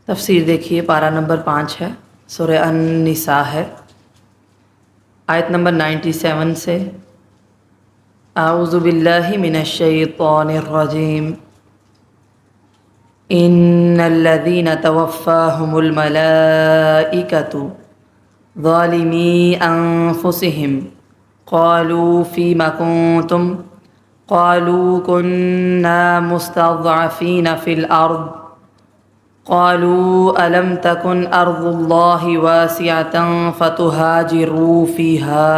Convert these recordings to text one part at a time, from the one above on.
تفسیر دیکھیے، پارہ نمبر 5 ہے، سورہ النساء ہے، آیت نمبر 97 سے۔ اعوذ باللہ من الشیطان الرجیم، ان الذین توفاہم الملائکۃ ظالمی انفسہم قالوا فیم کنتم قالوا كنا مستضعفین فی الارض قالوا ألم تكن أرض الله واسعة فتهاجروا فيها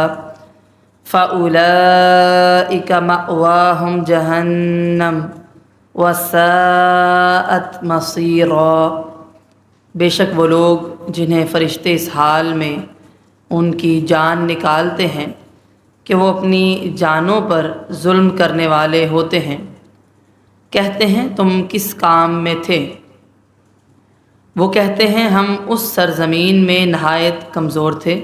فأولئك مأواهم جهنم وساءت مصيرا۔ بے شک وہ لوگ جنہیں فرشتے اس حال میں ان کی جان نکالتے ہیں کہ وہ اپنی جانوں پر ظلم کرنے والے ہوتے ہیں، کہتے ہیں تم کس کام میں تھے؟ وہ کہتے ہیں ہم اس سرزمین میں نہایت کمزور تھے۔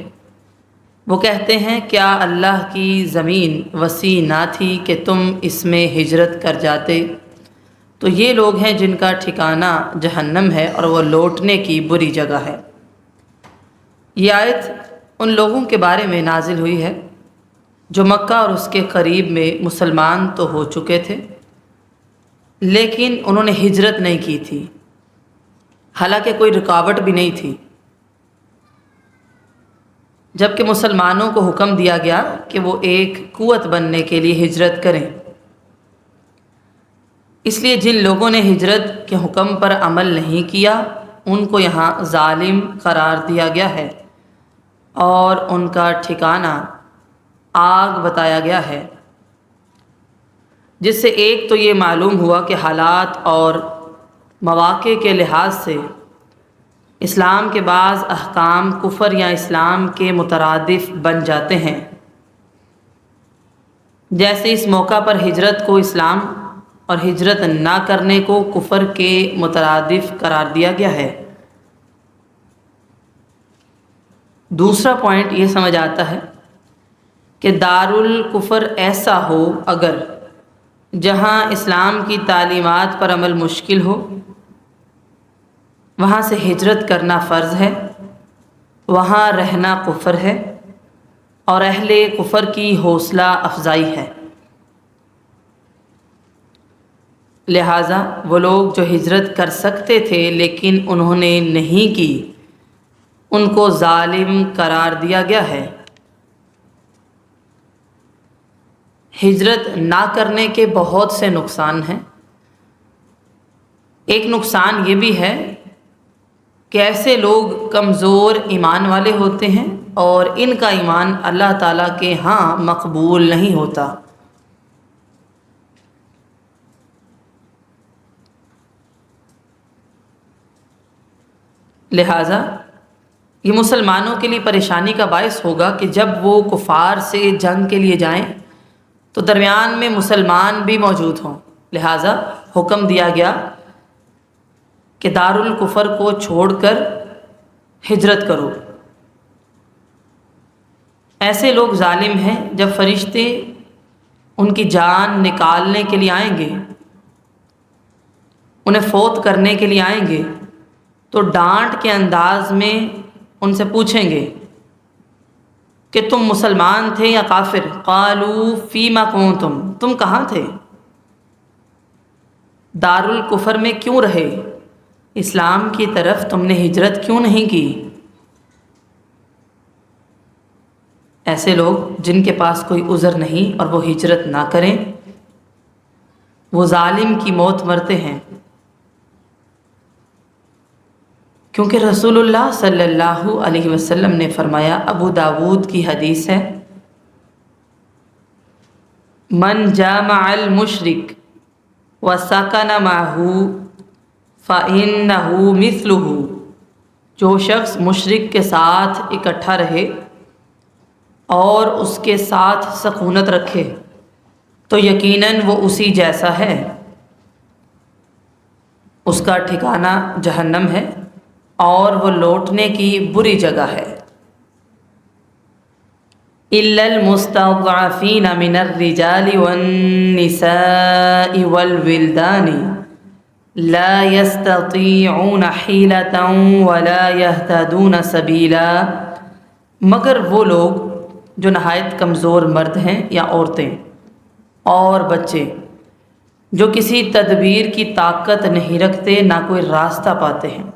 وہ کہتے ہیں کیا اللہ کی زمین وسیع نہ تھی کہ تم اس میں ہجرت کر جاتے؟ تو یہ لوگ ہیں جن کا ٹھکانہ جہنم ہے اور وہ لوٹنے کی بری جگہ ہے۔ یہ آیت ان لوگوں کے بارے میں نازل ہوئی ہے جو مکہ اور اس کے قریب میں مسلمان تو ہو چکے تھے، لیکن انہوں نے ہجرت نہیں کی تھی، حالانکہ کوئی رکاوٹ بھی نہیں تھی، جبکہ مسلمانوں کو حکم دیا گیا کہ وہ ایک قوت بننے کے لیے ہجرت کریں۔ اس لیے جن لوگوں نے ہجرت کے حکم پر عمل نہیں کیا ان کو یہاں ظالم قرار دیا گیا ہے اور ان کا ٹھکانہ آگ بتایا گیا ہے، جس سے ایک تو یہ معلوم ہوا کہ حالات اور مواقع کے لحاظ سے اسلام کے بعض احکام کفر یا اسلام کے مترادف بن جاتے ہیں، جیسے اس موقع پر ہجرت کو اسلام اور ہجرت نہ کرنے کو کفر کے مترادف قرار دیا گیا ہے۔ دوسرا پوائنٹ یہ سمجھ آتا ہے کہ دارالکفر ایسا ہو اگر جہاں اسلام کی تعلیمات پر عمل مشکل ہو، وہاں سے ہجرت کرنا فرض ہے، وہاں رہنا کفر ہے اور اہل کفر کی حوصلہ افزائی ہے۔ لہٰذا وہ لوگ جو ہجرت کر سکتے تھے لیکن انہوں نے نہیں کی، ان کو ظالم قرار دیا گیا ہے۔ ہجرت نہ کرنے کے بہت سے نقصان ہیں۔ ایک نقصان یہ بھی ہے کہ ایسے لوگ کمزور ایمان والے ہوتے ہیں اور ان کا ایمان اللہ تعالیٰ کے ہاں مقبول نہیں ہوتا۔ لہٰذا یہ مسلمانوں کے لیے پریشانی کا باعث ہوگا کہ جب وہ کفار سے جنگ کے لیے جائیں تو درمیان میں مسلمان بھی موجود ہوں۔ لہٰذا حکم دیا گیا کہ دارالکفر کو چھوڑ کر ہجرت کرو۔ ایسے لوگ ظالم ہیں، جب فرشتے ان کی جان نکالنے کے لیے آئیں گے، انہیں فوت کرنے کے لیے آئیں گے، تو ڈانٹ کے انداز میں ان سے پوچھیں گے کہ تم مسلمان تھے یا کافر؟ قالوا فیما کنتم، تم کہاں تھے؟ دارالکفر میں کیوں رہے؟ اسلام کی طرف تم نے ہجرت کیوں نہیں کی؟ ایسے لوگ جن کے پاس کوئی عذر نہیں اور وہ ہجرت نہ کریں، وہ ظالم کی موت مرتے ہیں، کیونکہ رسول اللہ صلی اللہ علیہ وسلم نے فرمایا، ابو داود کی حدیث ہے، من جامع المشرک وسکن معہ فإنہ مثلہ، جو شخص مشرک کے ساتھ اکٹھا رہے اور اس کے ساتھ سکونت رکھے تو یقیناً وہ اسی جیسا ہے، اس کا ٹھکانہ جہنم ہے اور وہ لوٹنے کی بری جگہ ہے۔ إلا المستضعفين من الرجال والنساء والولدان لا يستطيعون حیلۃ ولا يهتدون سبیلا، مگر وہ لوگ جو نہایت کمزور مرد ہیں یا عورتیں اور بچے، جو کسی تدبیر کی طاقت نہیں رکھتے نہ کوئی راستہ پاتے ہیں۔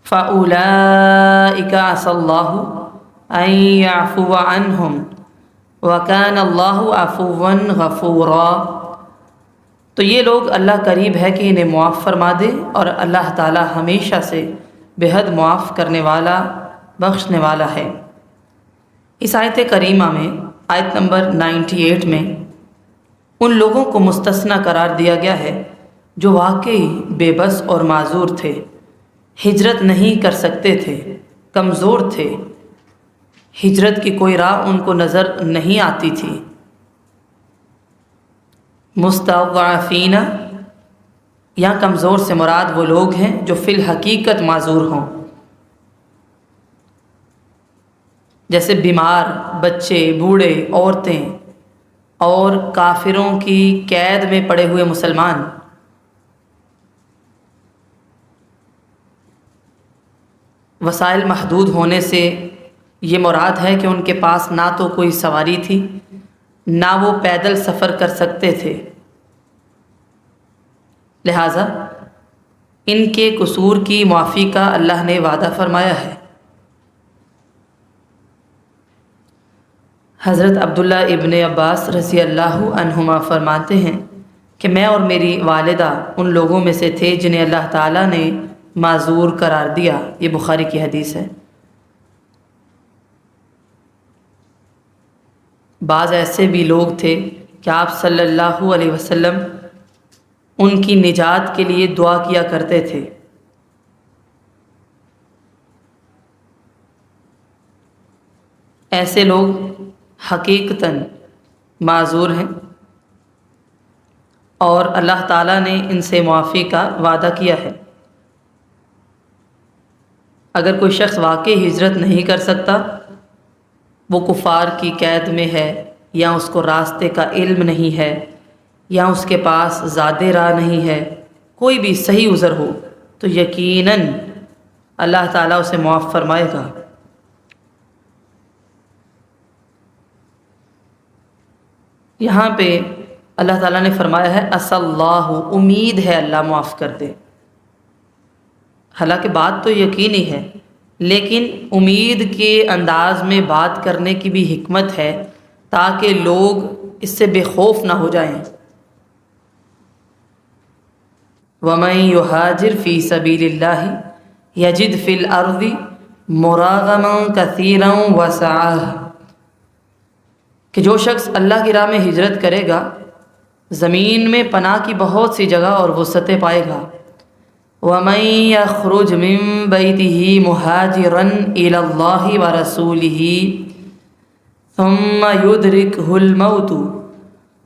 فَأُولَئِكَ عَسَى اللَّهُ أَن يَعْفُوَ عَنْهُمْ وَكَانَ اللَّهُ عَفُوًّا غَفُورًا، تو یہ لوگ اللہ قریب ہے کہ انہیں معاف فرما دے، اور اللہ تعالی ہمیشہ سے بے حد معاف کرنے والا، بخشنے والا ہے۔ اس آیت کریمہ میں، آیت نمبر 98 میں، ان لوگوں کو مستثنی قرار دیا گیا ہے جو واقعی بے بس اور معذور تھے، ہجرت نہیں کر سکتے تھے، کمزور تھے، ہجرت کی کوئی راہ ان کو نظر نہیں آتی تھی۔ مستضعفین، یہاں کمزور سے مراد وہ لوگ ہیں جو فی الحقیقت معذور ہوں، جیسے بیمار، بچے، بوڑھے، عورتیں اور کافروں کی قید میں پڑے ہوئے مسلمان۔ وسائل محدود ہونے سے یہ مراد ہے کہ ان کے پاس نہ تو کوئی سواری تھی، نہ وہ پیدل سفر کر سکتے تھے، لہٰذا ان کے قصور کی معافی کا اللہ نے وعدہ فرمایا ہے۔ حضرت عبداللہ ابن عباس رضی اللہ عنہما فرماتے ہیں کہ میں اور میری والدہ ان لوگوں میں سے تھے جنہیں اللہ تعالیٰ نے معذور قرار دیا، یہ بخاری کی حدیث ہے۔ بعض ایسے بھی لوگ تھے کہ آپ صلی اللہ علیہ وسلم ان کی نجات کے لیے دعا کیا کرتے تھے۔ ایسے لوگ حقیقتاً معذور ہیں اور اللہ تعالیٰ نے ان سے معافی کا وعدہ کیا ہے۔ اگر کوئی شخص واقعی ہجرت نہیں کر سکتا، وہ کفار کی قید میں ہے، یا اس کو راستے کا علم نہیں ہے، یا اس کے پاس زاد راہ نہیں ہے، کوئی بھی صحیح عذر ہو، تو یقیناً اللہ تعالیٰ اسے معاف فرمائے گا۔ یہاں پہ اللہ تعالیٰ نے فرمایا ہے عسى اللہ، امید ہے اللہ معاف کر دے۔ حالانکہ بات تو یقینی ہے، لیکن امید کے انداز میں بات کرنے کی بھی حکمت ہے تاکہ لوگ اس سے بے خوف نہ ہو جائیں۔ وَمَن يُهَاجِرْ فِي سَبِيلِ اللَّهِ يَجِدْ فِي الْأَرْضِ مُرَاغَمًا كَثِيرًا وَسَعَةً، کہ جو شخص اللہ کی راہ میں ہجرت کرے گا، زمین میں پناہ کی بہت سی جگہ اور وسعتیں پائے گا۔ وَمَن يَخْرُجْ مِن بَيْتِهِ مُهَاجِرًا إِلَى اللَّهِ وَرَسُولِهِ ثُمَّ يُدْرِكْهُ الْمَوْتُ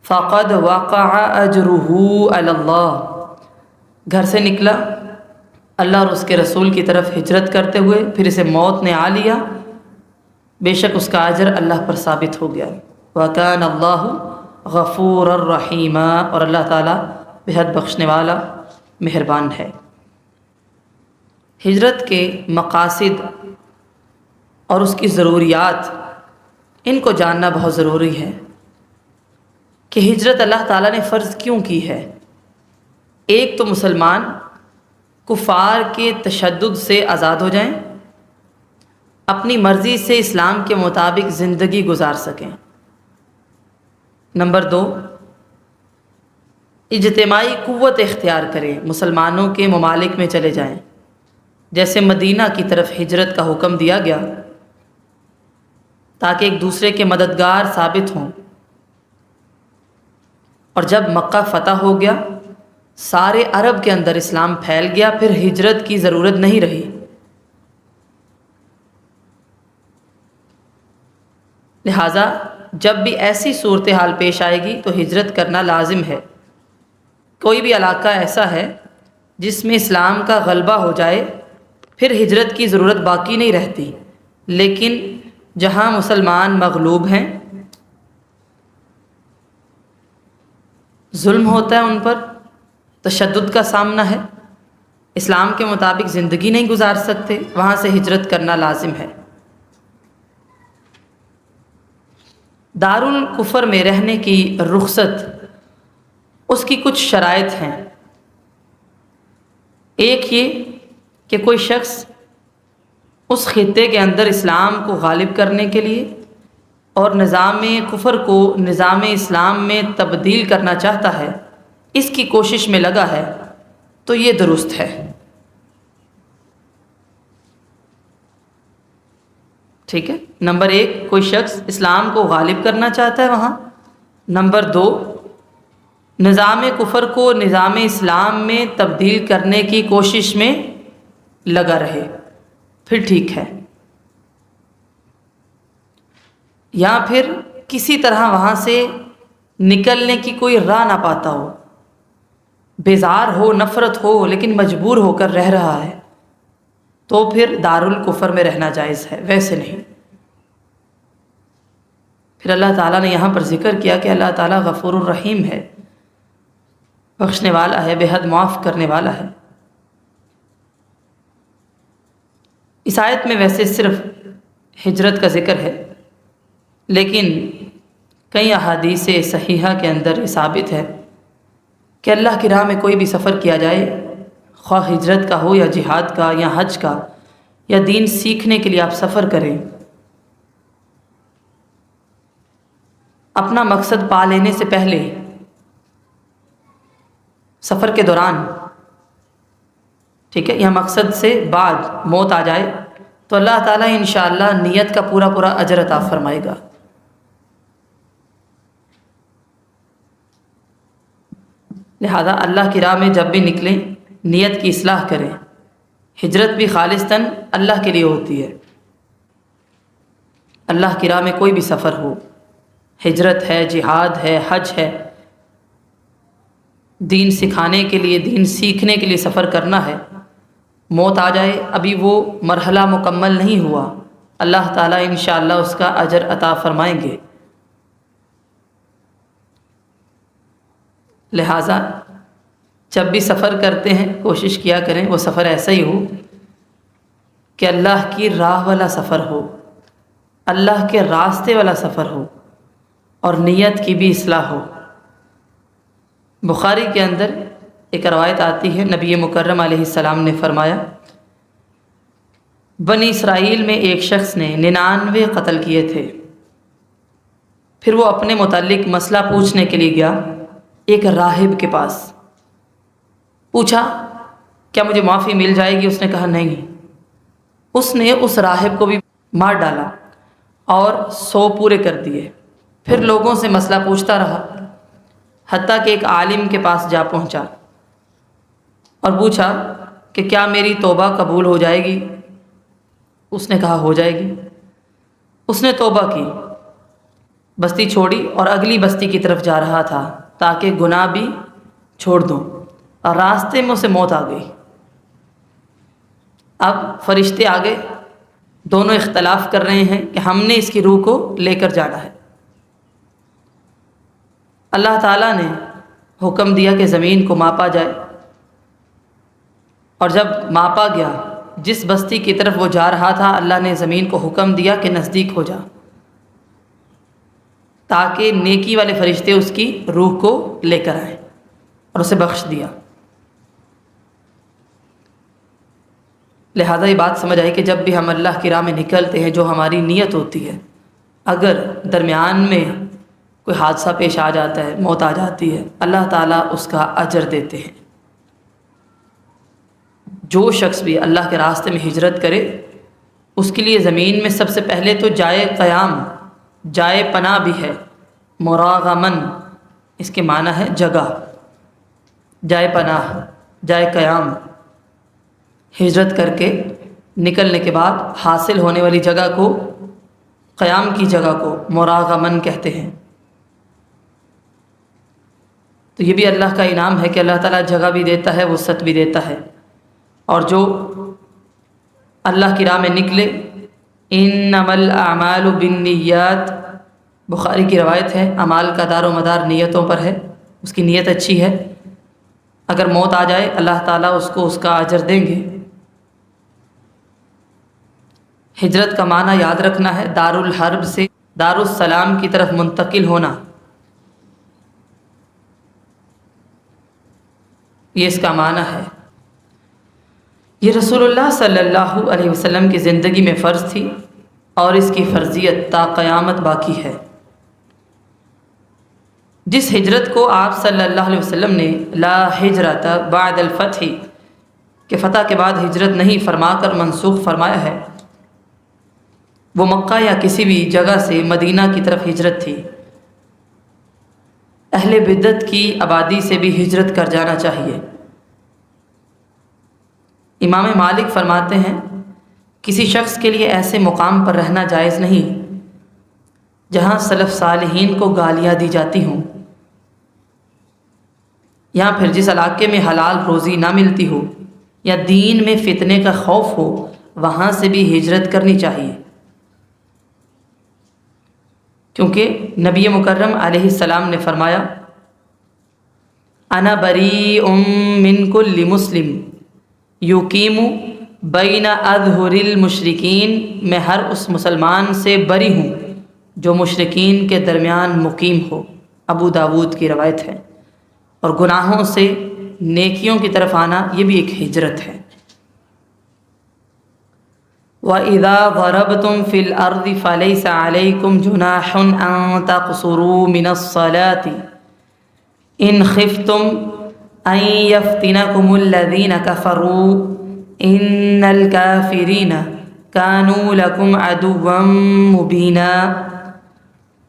فَقَدْ وَقَعَ أَجْرُهُ عَلَى اللَّهِ، گھر سے نکلا اللہ اور اس کے رسول کی طرف ہجرت کرتے ہوئے، پھر اسے موت نے آ لیا، بے شک اس کا اجر اللہ پر ثابت ہو گیا۔ وَكَانَ اللَّهُ غَفُورًا رَحِيمًا، اور اللہ تعالیٰ بہت بخشنے والا، مہربان ہے۔ ہجرت کے مقاصد اور اس کی ضروریات، ان کو جاننا بہت ضروری ہے کہ ہجرت اللہ تعالیٰ نے فرض کیوں کی ہے۔ ایک تو مسلمان کفار کے تشدد سے آزاد ہو جائیں، اپنی مرضی سے اسلام کے مطابق زندگی گزار سکیں۔ نمبر 2، اجتماعی قوت اختیار کریں، مسلمانوں کے ممالک میں چلے جائیں، جیسے مدینہ کی طرف ہجرت کا حکم دیا گیا تاکہ ایک دوسرے کے مددگار ثابت ہوں۔ اور جب مکہ فتح ہو گیا، سارے عرب کے اندر اسلام پھیل گیا، پھر ہجرت کی ضرورت نہیں رہی۔ لہٰذا جب بھی ایسی صورتحال پیش آئے گی تو ہجرت کرنا لازم ہے۔ کوئی بھی علاقہ ایسا ہے جس میں اسلام کا غلبہ ہو جائے، پھر ہجرت کی ضرورت باقی نہیں رہتی، لیکن جہاں مسلمان مغلوب ہیں، ظلم ہوتا ہے ان پر، تشدد کا سامنا ہے، اسلام کے مطابق زندگی نہیں گزار سکتے، وہاں سے ہجرت کرنا لازم ہے۔ دارالکفر میں رہنے کی رخصت، اس کی کچھ شرائط ہیں۔ ایک یہ کہ کوئی شخص اس خطے کے اندر اسلام کو غالب کرنے کے لیے اور نظام کفر کو نظام اسلام میں تبدیل کرنا چاہتا ہے، اس کی کوشش میں لگا ہے، تو یہ درست ہے۔ ٹھیک ہے، نمبر ایک، کوئی شخص اسلام کو غالب کرنا چاہتا ہے وہاں۔ نمبر دو، نظام کفر کو نظام اسلام میں تبدیل کرنے کی کوشش میں لگا رہے، پھر ٹھیک ہے۔ یا پھر کسی طرح وہاں سے نکلنے کی کوئی راہ نہ پاتا ہو، بیزار ہو، نفرت ہو، لیکن مجبور ہو کر رہ رہا ہے، تو پھر دارالکفر میں رہنا جائز ہے، ویسے نہیں۔ پھر اللہ تعالیٰ نے یہاں پر ذکر کیا کہ اللہ تعالیٰ غفور الرحیم ہے، بخشنے والا ہے، بے حد معاف کرنے والا ہے۔ اس آیت میں ویسے صرف ہجرت کا ذکر ہے، لیکن کئی احادیث صحیحہ کے اندر یہ ثابت ہے کہ اللہ کی راہ میں کوئی بھی سفر کیا جائے، خواہ ہجرت کا ہو یا جہاد کا یا حج کا یا دین سیکھنے کے لیے آپ سفر کریں، اپنا مقصد پا لینے سے پہلے، سفر کے دوران، ٹھیک ہے، یا مقصد سے بعد موت آ جائے تو اللہ تعالیٰ انشاءاللہ نیت کا پورا پورا اجر عطا فرمائے گا۔ لہذا اللہ کی راہ میں جب بھی نکلیں نیت کی اصلاح کریں۔ ہجرت بھی خالصتاً اللہ کے لیے ہوتی ہے۔ اللہ کی راہ میں کوئی بھی سفر ہو، ہجرت ہے، جہاد ہے، حج ہے، دین سکھانے کے لیے، دین سیکھنے کے لیے سفر کرنا ہے، موت آ جائے، ابھی وہ مرحلہ مکمل نہیں ہوا، اللہ تعالیٰ انشاءاللہ اس کا اجر عطا فرمائیں گے۔ لہٰذا جب بھی سفر کرتے ہیں کوشش کیا کریں وہ سفر ایسا ہی ہو کہ اللہ کی راہ والا سفر ہو، اللہ کے راستے والا سفر ہو، اور نیت کی بھی اصلاح ہو۔ بخاری کے اندر ایک روایت آتی ہے، نبی مکرم علیہ السلام نے فرمایا، بنی اسرائیل میں ایک شخص نے 99 قتل کیے تھے، پھر وہ اپنے متعلق مسئلہ پوچھنے کے لیے گیا ایک راہب کے پاس، پوچھا کیا مجھے معافی مل جائے گی؟ اس نے کہا نہیں۔ اس نے اس راہب کو بھی مار ڈالا اور 100 پورے کر دیے، پھر لوگوں سے مسئلہ پوچھتا رہا، حتیٰ کہ ایک عالم کے پاس جا پہنچا اور پوچھا کہ کیا میری توبہ قبول ہو جائے گی؟ اس نے کہا ہو جائے گی۔ اس نے توبہ کی، بستی چھوڑی اور اگلی بستی کی طرف جا رہا تھا تاکہ گناہ بھی چھوڑ دوں، اور راستے میں اسے موت آ گئی۔ اب فرشتے آگے دونوں اختلاف کر رہے ہیں کہ ہم نے اس کی روح کو لے کر جانا ہے۔ اللہ تعالیٰ نے حکم دیا کہ زمین کو ماپا جائے، اور جب ماپا گیا جس بستی کی طرف وہ جا رہا تھا، اللہ نے زمین کو حکم دیا کہ نزدیک ہو جا، تاکہ نیکی والے فرشتے اس کی روح کو لے کر آئیں، اور اسے بخش دیا۔ لہذا یہ بات سمجھ آئی کہ جب بھی ہم اللہ کی راہ میں نکلتے ہیں، جو ہماری نیت ہوتی ہے، اگر درمیان میں کوئی حادثہ پیش آ جاتا ہے، موت آ جاتی ہے، اللہ تعالیٰ اس کا اجر دیتے ہیں۔ جو شخص بھی اللہ کے راستے میں ہجرت کرے، اس کے لیے زمین میں سب سے پہلے تو جائے قیام، جائے پناہ بھی ہے۔ مراغمن اس کے معنی ہے جگہ، جائے پناہ، جائے قیام۔ ہجرت کر کے نکلنے کے بعد حاصل ہونے والی جگہ کو، قیام کی جگہ کو مراغمن کہتے ہیں۔ تو یہ بھی اللہ کا انعام ہے کہ اللہ تعالیٰ جگہ بھی دیتا ہے، وسعت بھی دیتا ہے۔ اور جو اللہ کی راہ میں نکلے، انما الاعمال بالنیات، بخاری کی روایت ہے، اعمال کا دار و مدار نیتوں پر ہے، اس کی نیت اچھی ہے، اگر موت آ جائے اللہ تعالیٰ اس کو اس کا اجر دیں گے۔ ہجرت کا معنی یاد رکھنا ہے دار الحرب سے دار السلام کی طرف منتقل ہونا، یہ اس کا معنی ہے۔ یہ رسول اللہ صلی اللہ علیہ وسلم کی زندگی میں فرض تھی اور اس کی فرضیت تا قیامت باقی ہے۔ جس ہجرت کو آپ صلی اللہ علیہ وسلم نے لا ہجرت بعد الفتح کہ فتح کے بعد ہجرت نہیں فرما کر منسوخ فرمایا ہے، وہ مکہ یا کسی بھی جگہ سے مدینہ کی طرف ہجرت تھی۔ اہل بدعت کی آبادی سے بھی ہجرت کر جانا چاہیے۔ امام مالک فرماتے ہیں کسی شخص کے لیے ایسے مقام پر رہنا جائز نہیں جہاں سلف صالحین کو گالیاں دی جاتی ہوں، یا پھر جس علاقے میں حلال روزی نہ ملتی ہو یا دین میں فتنے کا خوف ہو، وہاں سے بھی ہجرت کرنی چاہیے، کیونکہ نبی مکرم علیہ السلام نے فرمایا انا بریء من کل مسلم یقیم بین اظہر المشرکین، میں ہر اس مسلمان سے بری ہوں جو مشرکین کے درمیان مقیم ہو، ابو داود کی روایت ہے۔ اور گناہوں سے نیکیوں کی طرف آنا یہ بھی ایک ہجرت ہے۔ وَإِذَا ضَرَبْتُمْ فِي الْأَرْضِ فَلَيْسَ عَلَيْكُمْ جُنَاحٌ أَن تَقْصُرُوا مِنَ الصَّلَاةِ إِنْ خِفْتُمْ أَن يَفْتِنَكُمُ الَّذِينَ كَفَرُوا إِنَّ الْكَافِرِينَ كَانُوا لَكُمْ عَدُوًّا مُبِينًا۔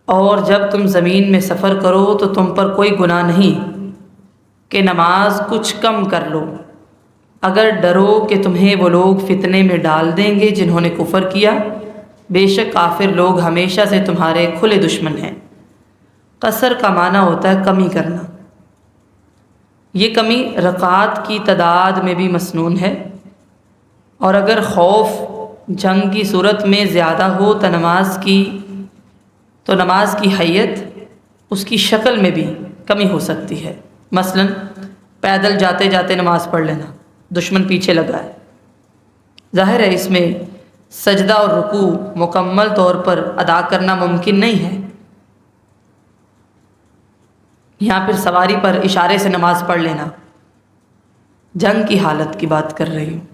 اور جب تم زمین میں سفر کرو تو تم پر کوئی گناہ نہیں کہ نماز کچھ کم کر لو، اگر ڈرو کہ تمہیں وہ لوگ فتنے میں ڈال دیں گے جنہوں نے کفر کیا، بے شک کافر لوگ ہمیشہ سے تمہارے کھلے دشمن ہیں۔ قصر کا معنی ہوتا ہے کمی کرنا، یہ کمی رکعات کی تعداد میں بھی مسنون ہے، اور اگر خوف جنگ کی صورت میں زیادہ ہو تو نماز کی حیت اس کی شکل میں بھی کمی ہو سکتی ہے۔ مثلا پیدل جاتے جاتے نماز پڑھ لینا، دشمن پیچھے لگا ہے، ظاہر ہے اس میں سجدہ اور رکوع مکمل طور پر ادا کرنا ممکن نہیں ہے، یہاں پھر سواری پر اشارے سے نماز پڑھ لینا، جنگ کی حالت کی بات کر رہی ہوں۔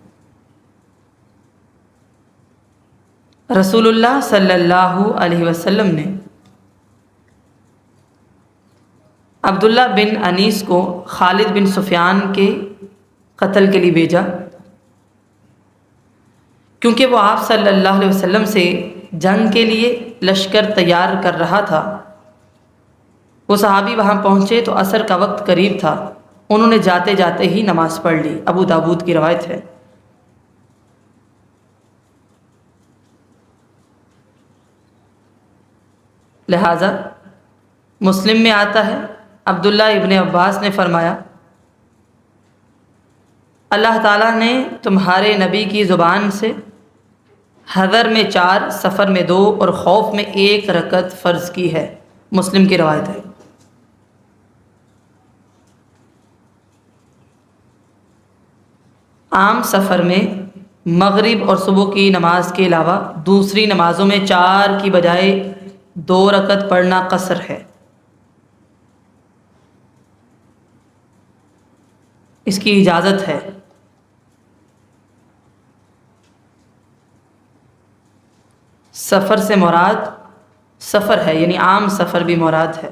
رسول اللہ صلی اللہ علیہ وسلم نے عبداللہ بن انیس کو خالد بن سفیان کے قتل کے لیے بھیجا، کیونکہ وہ آپ صلی اللہ علیہ وسلم سے جنگ کے لیے لشکر تیار کر رہا تھا۔ وہ صحابی وہاں پہنچے تو عصر کا وقت قریب تھا، انہوں نے جاتے جاتے ہی نماز پڑھ لی، ابو داود کی روایت ہے۔ لہٰذا مسلم میں آتا ہے عبداللہ ابن عباس نے فرمایا اللہ تعالیٰ نے تمہارے نبی کی زبان سے حضر میں 4، سفر میں 2 اور خوف میں 1 رکعت فرض کی ہے، مسلم کی روایت ہے۔ عام سفر میں مغرب اور صبح کی نماز کے علاوہ دوسری نمازوں میں 4 کی بجائے 2 رکعت پڑھنا قصر ہے۔ اس کی اجازت ہے۔ سفر سے مراد سفر ہے، یعنی عام سفر بھی مراد ہے۔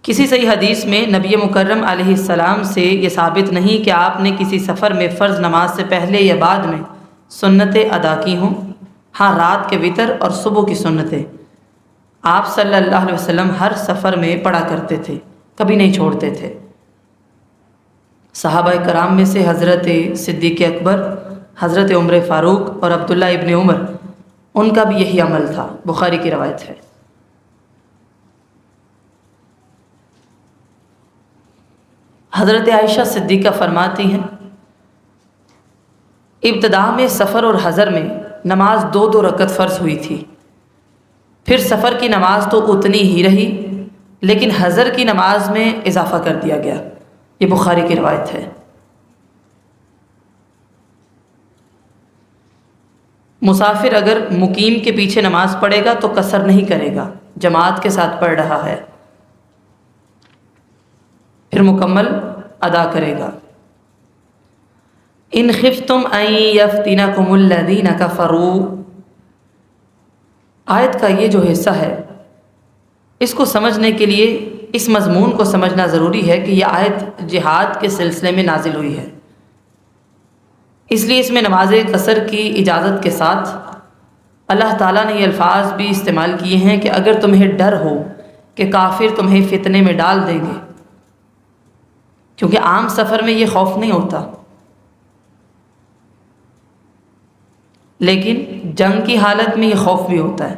کسی صحیح حدیث میں نبی مکرم علیہ السلام سے یہ ثابت نہیں کہ آپ نے کسی سفر میں فرض نماز سے پہلے یا بعد میں سنتیں ادا کی ہوں۔ ہاں، رات کے وتر اور صبح کی سنتیں آپ صلی اللہ علیہ وسلم ہر سفر میں پڑھا کرتے تھے، کبھی نہیں چھوڑتے تھے۔ صحابہ کرام میں سے حضرت صدیق اکبر، حضرت عمر فاروق اور عبداللہ ابن عمر، ان کا بھی یہی عمل تھا، بخاری کی روایت ہے۔ حضرت عائشہ صدیقہ فرماتی ہیں ابتدا میں سفر اور حضر میں نماز 2 رکعت فرض ہوئی تھی، پھر سفر کی نماز تو اتنی ہی رہی، لیکن حضر کی نماز میں اضافہ کر دیا گیا۔ یہ بخاری کی روایت ہے۔ مسافر اگر مقیم کے پیچھے نماز پڑھے گا تو قصر نہیں کرے گا، جماعت کے ساتھ پڑھ رہا ہے، پھر مکمل ادا کرے گا۔ ان خفتم ان یفتنکم الذین کفروا، آیت کا یہ جو حصہ ہے اس کو سمجھنے کے لیے اس مضمون کو سمجھنا ضروری ہے کہ یہ آیت جہاد کے سلسلے میں نازل ہوئی ہے، اس لیے اس میں نماز قصر کی اجازت کے ساتھ اللہ تعالیٰ نے یہ الفاظ بھی استعمال کیے ہیں کہ اگر تمہیں ڈر ہو کہ کافر تمہیں فتنے میں ڈال دیں گے، کیونکہ عام سفر میں یہ خوف نہیں ہوتا، لیکن جنگ کی حالت میں یہ خوف بھی ہوتا ہے۔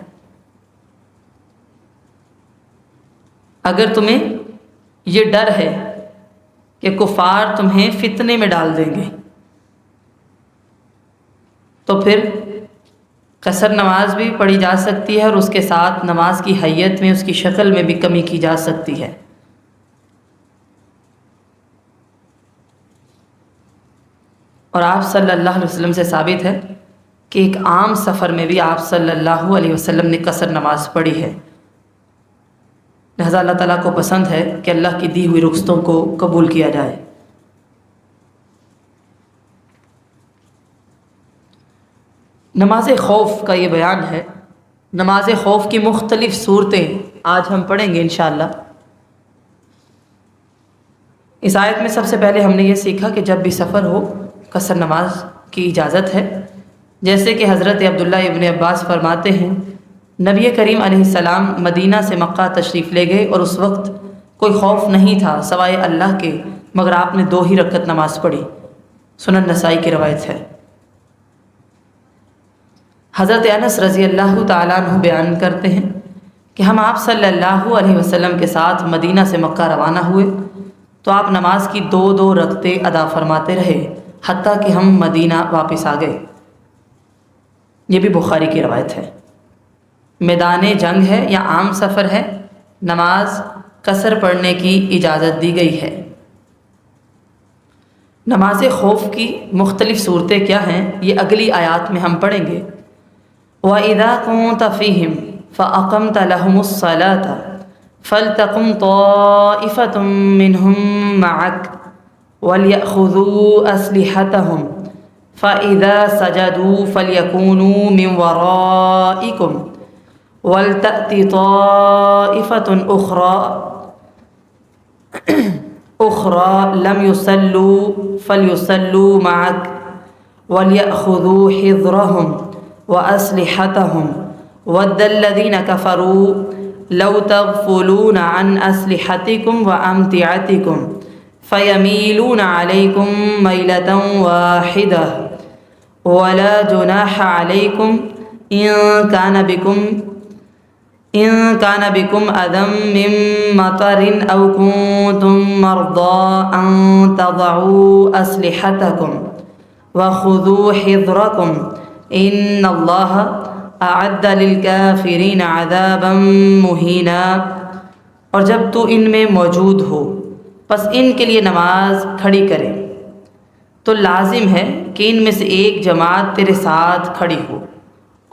اگر تمہیں یہ ڈر ہے کہ کفار تمہیں فتنے میں ڈال دیں گے تو پھر قصر نماز بھی پڑھی جا سکتی ہے، اور اس کے ساتھ نماز کی حیت میں، اس کی شکل میں بھی کمی کی جا سکتی ہے۔ اور آپ صلی اللہ علیہ وسلم سے ثابت ہے کہ ایک عام سفر میں بھی آپ صلی اللہ علیہ وسلم نے قصر نماز پڑھی ہے، لہذا اللہ تعالیٰ کو پسند ہے کہ اللہ کی دی ہوئی رخصتوں کو قبول کیا جائے۔ نماز خوف کا یہ بیان ہے۔ نماز خوف کی مختلف صورتیں آج ہم پڑھیں گے انشاءاللہ۔ اس آیت میں سب سے پہلے ہم نے یہ سیکھا کہ جب بھی سفر ہو قصر نماز کی اجازت ہے، جیسے کہ حضرت عبداللہ ابن عباس فرماتے ہیں نبی کریم علیہ السلام مدینہ سے مکہ تشریف لے گئے اور اس وقت کوئی خوف نہیں تھا سوائے اللہ کے، مگر آپ نے 2 ہی رکعت نماز پڑھی۔ سنن نسائی کی روایت ہے۔ حضرت انس رضی اللہ تعالیٰ عنہ بیان کرتے ہیں کہ ہم آپ صلی اللہ علیہ وسلم کے ساتھ مدینہ سے مکہ روانہ ہوئے تو آپ نماز کی 2 رکعتیں ادا فرماتے رہے حتیٰ کہ ہم مدینہ واپس آ گئے۔ یہ بھی بخاری کی روایت ہے۔ میدان جنگ ہے یا عام سفر ہے، نماز قصر پڑھنے کی اجازت دی گئی ہے۔ نماز خوف کی مختلف صورتیں کیا ہیں یہ اگلی آیات میں ہم پڑھیں گے۔ وَإِذَا كُنْتَ فِيهِمْ فَأَقَمْتَ لَهُمُ الصَّلَاةَ فَلْتَقُمْ طَائِفَةٌ مِّنْهُمْ مَعَكَ وَلْيَأْخُذُوا أَسْلِحَتَهُمْ فَإِذَا سَجَدُوا فَلْيَكُونُوا مِنْ وَرَائِكُمْ وَلْتَأْتِ طَائِفَةٌ أُخْرَى لَمْ يُصَلُّوا فَلْيُصَلُّوا مَعَكَ وَلْيَأْخُذُوا حِذْرَهُمْ وَأَسْلِحَتَهُمْ وَدَّ الَّذِينَ كَفَرُوا لَوْ تَغْفُلُونَ عَنْ أَسْلِحَتِكُمْ وَأَمْتِعَتِكُمْ فَيَمِيلُونَ عَلَيْكُمْ مَيْلَةً وَاحِدَةً وَلَا جُنَاحَ عَلَيْكُمْ إِن كَانَ بِكُمْ أَذًى مِّن مَّطَرٍ أَوْ كُنتُم مَّرْضَىٰ أَن تَضَعُوا أَسْلِحَتَكُمْ وَخُذُوا حِذْرَكُمْ إِنَّ اللَّهَ أَعَدَّ لِلْكَافِرِينَ عَذَابًا مُّهِينًا۔ اور جب تو ان میں موجود ہو پس ان کے لیے نماز کھڑی کرے تو لازم ہے کہ ان میں سے ایک جماعت تیرے ساتھ کھڑی ہو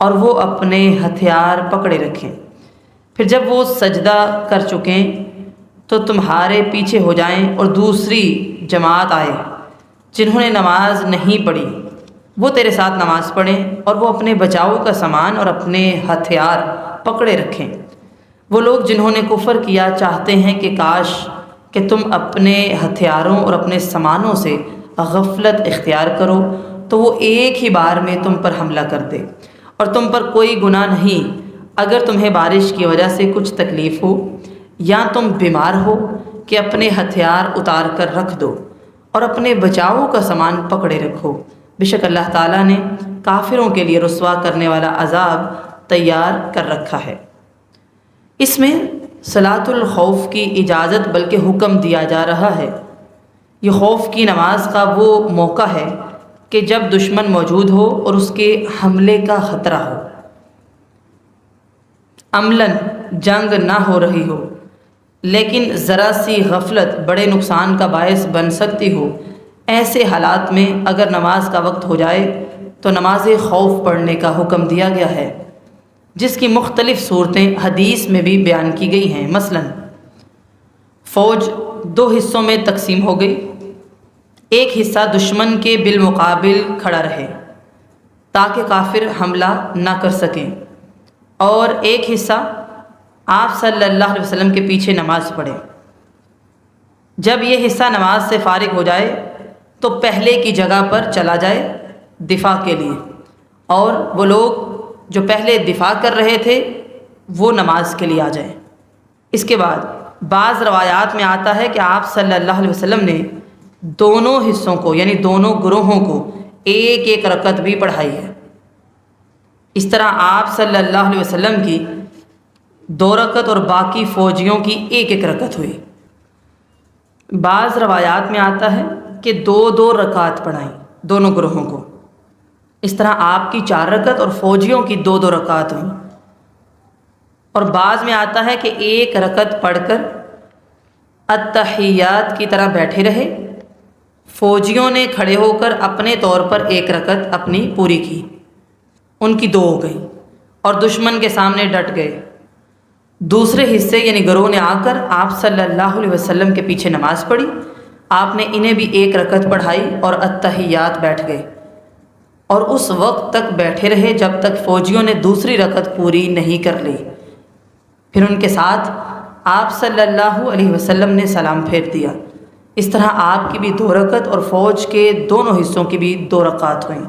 اور وہ اپنے ہتھیار پکڑے رکھیں، پھر جب وہ سجدہ کر چکیں تو تمہارے پیچھے ہو جائیں اور دوسری جماعت آئے جنہوں نے نماز نہیں پڑھی وہ تیرے ساتھ نماز پڑھیں اور وہ اپنے بچاؤ کا سامان اور اپنے ہتھیار پکڑے رکھیں۔ وہ لوگ جنہوں نے کفر کیا چاہتے ہیں کہ کاش کہ تم اپنے ہتھیاروں اور اپنے سامانوں سے غفلت اختیار کرو تو وہ ایک ہی بار میں تم پر حملہ کر دے، اور تم پر کوئی گناہ نہیں اگر تمہیں بارش کی وجہ سے کچھ تکلیف ہو یا تم بیمار ہو کہ اپنے ہتھیار اتار کر رکھ دو اور اپنے بچاؤ کا سامان پکڑے رکھو، بے شک اللہ تعالیٰ نے کافروں کے لیے رسوا کرنے والا عذاب تیار کر رکھا ہے۔ اس میں صلاۃ الخوف کی اجازت بلکہ حکم دیا جا رہا ہے۔ یہ خوف کی نماز کا وہ موقع ہے کہ جب دشمن موجود ہو اور اس کے حملے کا خطرہ ہو۔ عملاً جنگ نہ ہو رہی ہو لیکن ذرا سی غفلت بڑے نقصان کا باعث بن سکتی ہو، ایسے حالات میں اگر نماز کا وقت ہو جائے تو نماز خوف پڑھنے کا حکم دیا گیا ہے، جس کی مختلف صورتیں حدیث میں بھی بیان کی گئی ہیں۔ مثلاً فوج دو حصوں میں تقسیم ہو گئی، ایک حصہ دشمن کے بالمقابل کھڑا رہے تاکہ کافر حملہ نہ کر سکیں، اور ایک حصہ آپ صلی اللہ علیہ وسلم کے پیچھے نماز پڑھے۔ جب یہ حصہ نماز سے فارغ ہو جائے تو پہلے کی جگہ پر چلا جائے دفاع کے لیے، اور وہ لوگ جو پہلے دفاع کر رہے تھے وہ نماز کے لیے آ جائیں۔ اس کے بعد بعض روایات میں آتا ہے کہ آپ صلی اللہ علیہ وسلم نے دونوں حصوں کو یعنی دونوں گروہوں کو ایک ایک رکعت بھی پڑھائی ہے۔ اس طرح آپ صلی اللہ علیہ وسلم کی 2 رکعت اور باقی فوجیوں کی ایک ایک رکعت ہوئی۔ بعض روایات میں آتا ہے کہ 2 رکعت پڑھائیں دونوں گروہوں کو، اس طرح آپ کی 4 رکعت اور فوجیوں کی 2 رکعت ہوئیں۔ اور بعض میں آتا ہے کہ 1 رکعت پڑھ کر اتحیات کی طرح بیٹھے رہے، فوجیوں نے کھڑے ہو کر اپنے طور پر 1 رکعت اپنی پوری کی، ان کی 2 ہو گئی، اور دشمن کے سامنے ڈٹ گئے۔ دوسرے حصے یعنی گروہ نے آ کر آپ صلی اللہ علیہ وسلم کے پیچھے نماز پڑھی، آپ نے انہیں بھی 1 رکعت پڑھائی اور اتحیات بیٹھ گئے، اور اس وقت تک بیٹھے رہے جب تک فوجیوں نے دوسری رکعت پوری نہیں کر لی۔ پھر ان کے ساتھ آپ صلی اللہ علیہ وسلم نے سلام پھیر دیا۔ اس طرح آپ کی بھی 2 رکعت اور فوج کے دونوں حصوں کی بھی 2 رکعت ہوئیں۔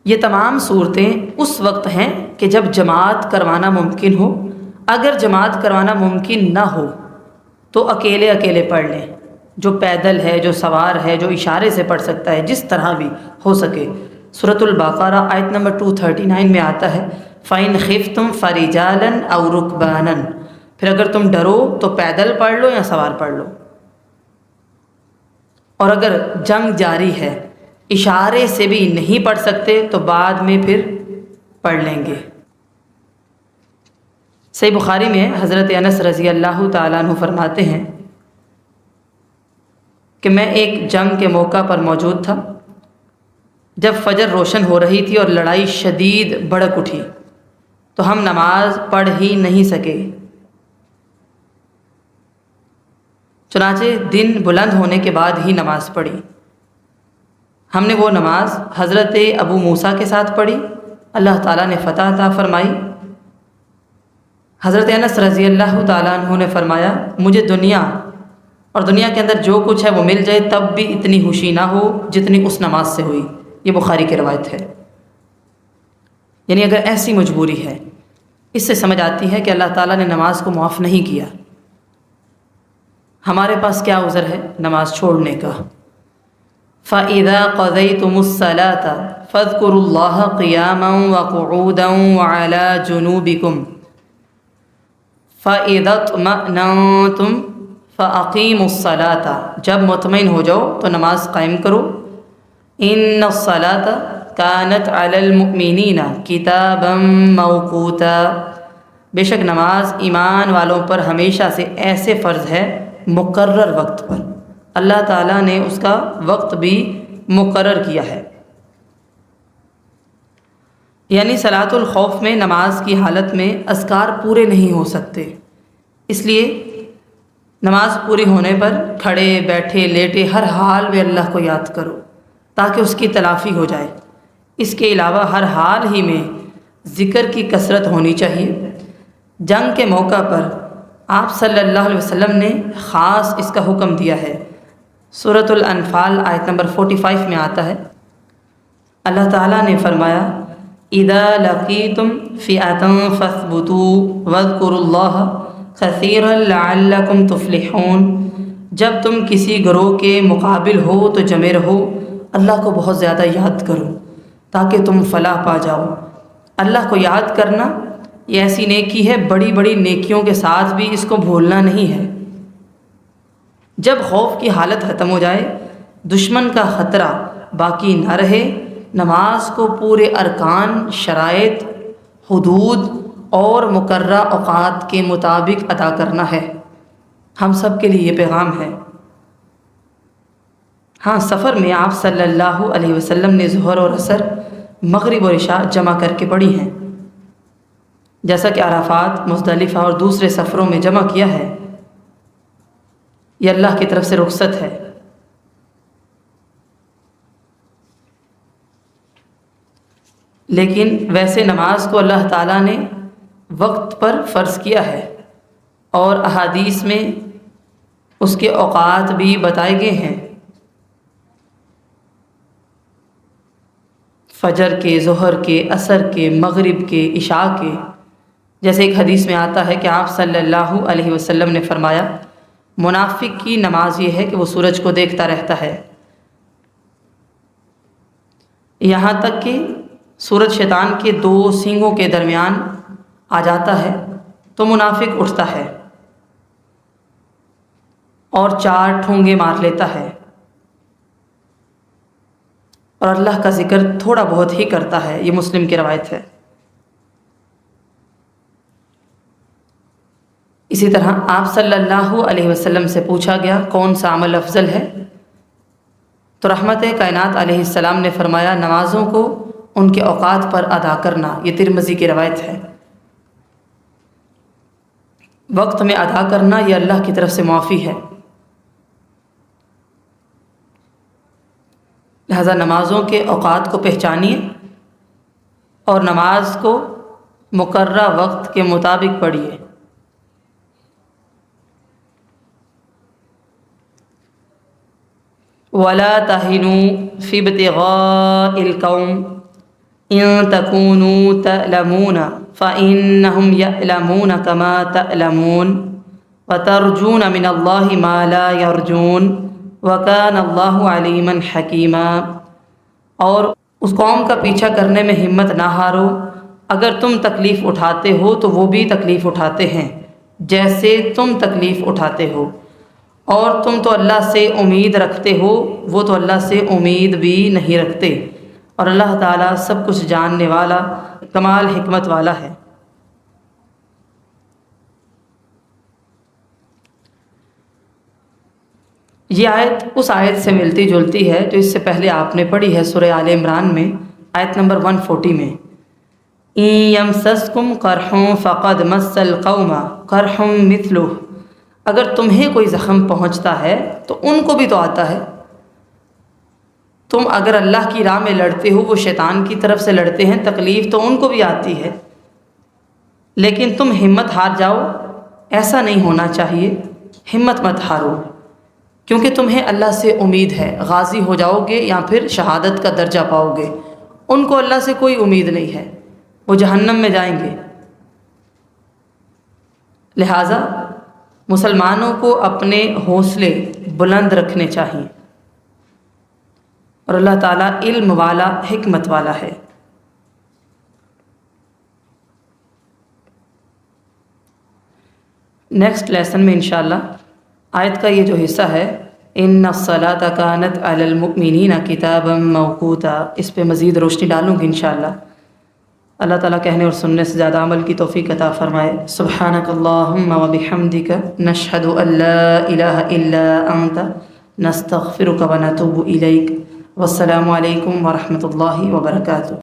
یہ تمام صورتیں اس وقت ہیں کہ جب جماعت کروانا ممکن ہو۔ اگر جماعت کروانا ممکن نہ ہو تو اکیلے اکیلے پڑھ لیں، جو پیدل ہے، جو سوار ہے، جو اشارے سے پڑھ سکتا ہے، جس طرح بھی ہو سکے۔ سورۃ البقرہ آیت نمبر 239 میں آتا ہے فَإِنْ خِفْتُمْ فَرِجَالًا أَوْ رُكْبَانًا، پھر اگر تم ڈرو تو پیدل پڑھ لو یا سوار پڑھ لو۔ اور اگر جنگ جاری ہے، اشارے سے بھی نہیں پڑھ سکتے تو بعد میں پھر پڑھ لیں گے۔ صحیح بخاری میں حضرت انس رضی اللہ تعالیٰ عنہ فرماتے ہیں کہ میں ایک جنگ کے موقع پر موجود تھا جب فجر روشن ہو رہی تھی اور لڑائی شدید بھڑک اٹھی، تو ہم نماز پڑھ ہی نہیں سکے۔ چنانچہ دن بلند ہونے کے بعد ہی نماز پڑھی۔ ہم نے وہ نماز حضرت ابو موسیٰ کے ساتھ پڑھی، اللہ تعالیٰ نے فتح عطا فرمائی۔ حضرت انس رضی اللہ تعالیٰ عنہ نے فرمایا مجھے دنیا اور دنیا کے اندر جو کچھ ہے وہ مل جائے تب بھی اتنی خوشی نہ ہو جتنی اس نماز سے ہوئی۔ یہ بخاری کی روایت ہے۔ یعنی اگر ایسی مجبوری ہے، اس سے سمجھ آتی ہے کہ اللہ تعالیٰ نے نماز کو معاف نہیں کیا۔ ہمارے پاس کیا عذر ہے نماز چھوڑنے کا؟ فَإِذَا قَضَيْتُمُ الصَّلَاةَ فَاذْكُرُوا اللَّهَ قِيَامًا وَقُعُودًا وَعَلَى جُنُوبِكُمْ فَإِذَا اطْمَأْنَنْتُمْ فَأَقِيمُوا الصَّلَاةَ، جب مطمئن ہو جاؤ تو نماز قائم کرو۔ إِنَّ الصَّلَاةَ كَانَتْ عَلَى الْمُؤْمِنِينَ كِتَابًا مَوْقُوتًا، بے شک نماز ایمان والوں پر ہمیشہ سے ایسے فرض ہے مقرر وقت پر، اللہ تعالیٰ نے اس کا وقت بھی مقرر کیا ہے۔ یعنی صلاۃ الخوف میں نماز کی حالت میں اذکار پورے نہیں ہو سکتے، اس لیے نماز پوری ہونے پر کھڑے بیٹھے لیٹے ہر حال میں اللہ کو یاد کرو تاکہ اس کی تلافی ہو جائے۔ اس کے علاوہ ہر حال ہی میں ذکر کی کثرت ہونی چاہیے۔ جنگ کے موقع پر آپ صلی اللہ علیہ وسلم نے خاص اس کا حکم دیا ہے۔ سورۃ الانفال آیت نمبر 45 میں آتا ہے، اللہ تعالیٰ نے فرمایا اذا لقیتم فئة فاثبتوا واذکروا اللہ کثیرا لعلکم تفلحون، جب تم کسی گروہ کے مقابل ہو تو جمے رہو، اللہ کو بہت زیادہ یاد کرو تاکہ تم فلاح پا جاؤ۔ اللہ کو یاد کرنا یہ ایسی نیکی ہے، بڑی بڑی نیکیوں کے ساتھ بھی اس کو بھولنا نہیں ہے۔ جب خوف کی حالت ختم ہو جائے، دشمن کا خطرہ باقی نہ رہے، نماز کو پورے ارکان، شرائط، حدود اور مقررہ اوقات کے مطابق ادا کرنا ہے۔ ہم سب کے لیے یہ پیغام ہے۔ ہاں، سفر میں آپ صلی اللہ علیہ وسلم نے ظہر اور عصر، مغرب اور عشاء جمع کر کے پڑھی ہیں، جیسا کہ عرفات، مزدلفہ اور دوسرے سفروں میں جمع کیا ہے۔ یہ اللہ کی طرف سے رخصت ہے۔ لیکن ویسے نماز کو اللہ تعالیٰ نے وقت پر فرض کیا ہے، اور احادیث میں اس کے اوقات بھی بتائے گئے ہیں۔ فجر کے، ظہر کے، عصر کے، مغرب کے، عشاء کے۔ جیسے ایک حدیث میں آتا ہے کہ آپ صلی اللہ علیہ وسلم نے فرمایا، منافق کی نماز یہ ہے کہ وہ سورج کو دیکھتا رہتا ہے، یہاں تک کہ سورج شیطان کے دو سینگوں کے درمیان آ جاتا ہے تو منافق اٹھتا ہے اور 4 ٹھونگے مار لیتا ہے، اور اللہ کا ذکر تھوڑا بہت ہی کرتا ہے۔ یہ مسلم کی روایت ہے۔ اسی طرح آپ صلی اللہ علیہ وسلم سے پوچھا گیا کون سا عمل افضل ہے، تو رحمت کائنات علیہ السلام نے فرمایا، نمازوں کو ان کے اوقات پر ادا کرنا۔ یہ ترمذی کی روایت ہے۔ وقت میں ادا کرنا یہ اللہ کی طرف سے معافی ہے، لہذا نمازوں کے اوقات کو پہچانیے اور نماز کو مقررہ وقت کے مطابق پڑھیے۔ وَلَا تَهِنُوا فِي ابْتِغَاءِ الْقَوْمِ إِن تَكُونُوا تَأْلَمُونَ فَإِنَّهُمْ يَأْلَمُونَ كَمَا تَأْلَمُونَ وَتَرْجُونَ مِنَ اللَّهِ مَا لَا يَرْجُونَ وَكَانَ اللَّهُ عَلِيمًا حَكِيمًا۔ اور اس قوم کا پیچھا کرنے میں ہمت نہ ہارو، اگر تم تکلیف اٹھاتے ہو تو وہ بھی تکلیف اٹھاتے ہیں جیسے تم تکلیف اٹھاتے ہو، اور تم تو اللہ سے امید رکھتے ہو، وہ تو اللہ سے امید بھی نہیں رکھتے، اور اللہ تعالیٰ سب کچھ جاننے والا، کمال حکمت والا ہے۔ یہ آیت اس آیت سے ملتی جلتی ہے جو اس سے پہلے آپ نے پڑھی ہے سورہ آل عمران میں، آیت نمبر 140 میں، إِن يَمْسَسْكُمْ قَرْحٌ فَقَدْ مَسَّ الْقَوْمَ قَرْحٌ مِثْلُهُ۔ اگر تمہیں کوئی زخم پہنچتا ہے تو ان کو بھی تو آتا ہے۔ تم اگر اللہ کی راہ میں لڑتے ہو، وہ شیطان کی طرف سے لڑتے ہیں، تکلیف تو ان کو بھی آتی ہے، لیکن تم ہمت ہار جاؤ، ایسا نہیں ہونا چاہیے۔ ہمت مت ہارو، کیونکہ تمہیں اللہ سے امید ہے، غازی ہو جاؤ گے یا پھر شہادت کا درجہ پاؤ گے۔ ان کو اللہ سے کوئی امید نہیں ہے، وہ جہنم میں جائیں گے۔ لہٰذا مسلمانوں کو اپنے حوصلے بلند رکھنے چاہیے، اور اللہ تعالیٰ علم والا، حکمت والا ہے۔ نیکسٹ لیسن میں انشاءاللہ آیت کا یہ جو حصہ ہے، ان الصلاۃ کانت علی المؤمنین کتابا موقوتا، اس پہ مزید روشنی ڈالوں گی انشاءاللہ۔ اللہ تعالیٰ کہنے اور سننے سے زیادہ عمل کی توفیق عطا فرمائے۔ سبحانک اللہم و بحمدک، نشہد ان لا الہ الا انت، نستغفرک و نتوب الیک۔ والسلام علیکم ورحمۃ اللہ وبرکاتہ۔